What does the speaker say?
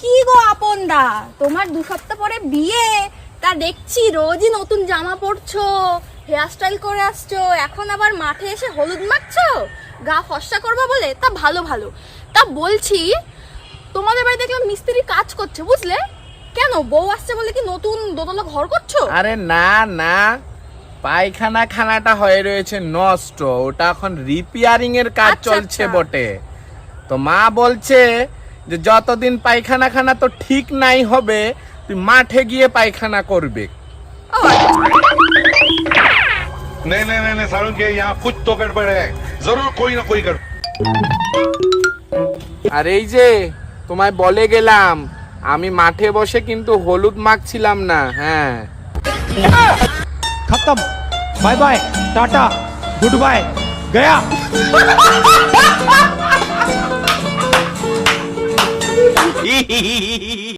কি গো আপনদা, তোমার 2 সপ্তাহ পরে বিয়ে, তা দেখছি রোজই নতুন জামা পরছো, হেয়ার স্টাইল করে আসছো, এখন আবার মাঠে এসে হলুদ মাখছো গা ফর্সা করবা বলে। তা ভালো ভালো। তা বলছি, তোমাদের বাড়ি দেখলাম মিস্ত্রি কাজ করছে, বুঝলে? কেন, বউ আসছে বলে কি নতুন দোতলা ঘর করছো? আরে না না, পায়খানা খানাটা হয়ে রয়েছে নষ্ট, ওটা এখন রিপেয়ারিং এর কাজ আচ্ছা, চলছে আচ্ছা। বটে। তো মা বলছে যে যতদিন পায়খানা খানা তো ঠিক নাই হবে, তুই মাঠে গিয়ে পায়খানা করবে। ও, नहीं नहीं नहीं नहीं सारुण के यहाँ कुछ तो गड़बड़ है, जरूर कोई ना कोई गड़बड़। আর এই যে তোমায় বলে গেলাম, আমি মাঠে বসে কিন্তু হলুদ মাখছিলাম না। হ্যাঁ, खत्म, bye bye, tata, goodbye, गया।